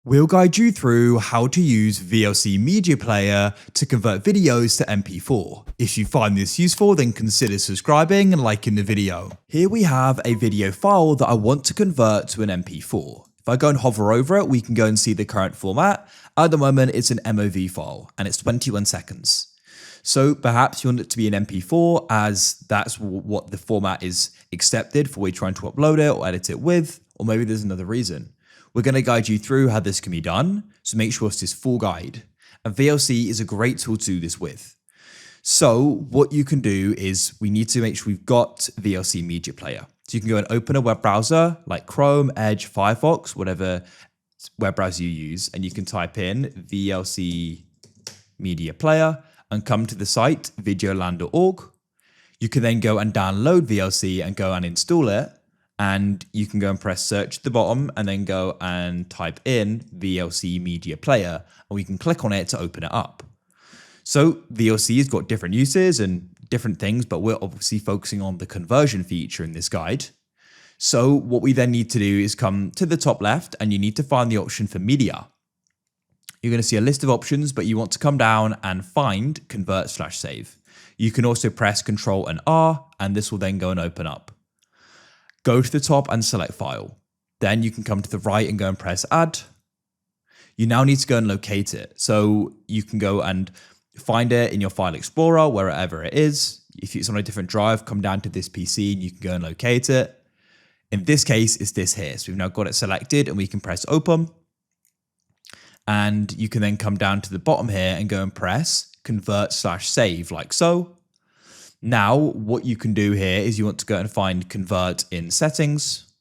We'll guide you through how to use VLC Media Player to convert videos to MP4. If you find this useful, then consider subscribing and liking the video. Here we have a video file that I want to convert to an MP4. If I go and hover over it, we can go and see the current format. At the moment, it's an MOV file and it's 21 seconds. So perhaps you want it to be an MP4 as that's what the format is accepted for when you're trying to upload it or edit it with, or maybe there's another reason. We're going to guide you through how this can be done, so make sure it's this full guide. And VLC is a great tool to do this with. So what you can do is we need to make sure we've got VLC Media Player. So you can go and open a web browser like Chrome, Edge, Firefox, whatever web browser you use, and you can type in VLC Media Player and come to the site videoland.org. You can then go and download VLC and go and install it. And you can go and press search at the bottom and then go and type in VLC Media Player and we can click on it to open it up. So VLC has got different uses and different things, but we're obviously focusing on the conversion feature in this guide. So what we then need to do is come to the top left and you need to find the option for media. You're going to see a list of options, but you want to come down and find convert/save. You can also press Ctrl and R and this will then go and open up. Go to the top and select file. Then you can come to the right and go and press add. You now need to go and locate it. So you can go and find it in your file explorer, wherever it is. If it's on a different drive, come down to this PC and you can go and locate it. In this case, it's this here. So we've now got it selected and we can press open. And you can then come down to the bottom here and go and press convert/save like so. Now, what you can do here is you want to go and find convert in settings,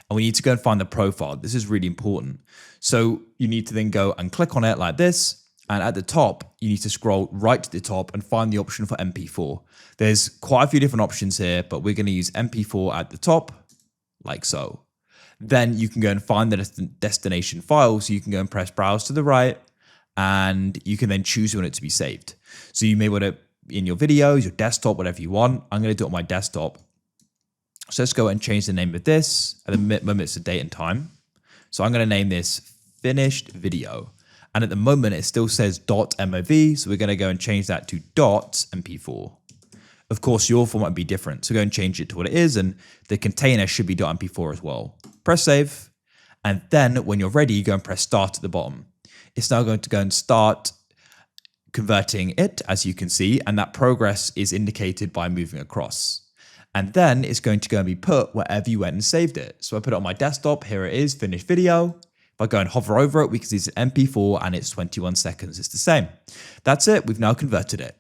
and we need to go and find the profile. This is really important. So you need to then go and click on it like this. And at the top, you need to scroll right to the top and find the option for MP4. There's quite a few different options here, but we're going to use MP4 at the top like so. Then you can go and find the destination file. So you can go and press browse to the right and you can then choose you want it to be saved. So you may want to in your videos, your desktop, whatever you want. I'm going to do it on my desktop. So let's go and change the name of this. At the moment, it's the date and time. So I'm going to name this finished video. And at the moment, it still says .mov. So we're going to go and change that to .mp4. Of course, your format would be different. So go and change it to what it is. And the container should be .mp4 as well. Press save. And then when you're ready, you go and press start at the bottom. It's now going to go and start converting it, as you can see, and that progress is indicated by moving across. And then it's going to go and be put wherever you went and saved it. So I put it on my desktop, here it is, finished video. If I go and hover over it, we can see it's an MP4 and it's 21 seconds, it's the same. That's it, we've now converted it.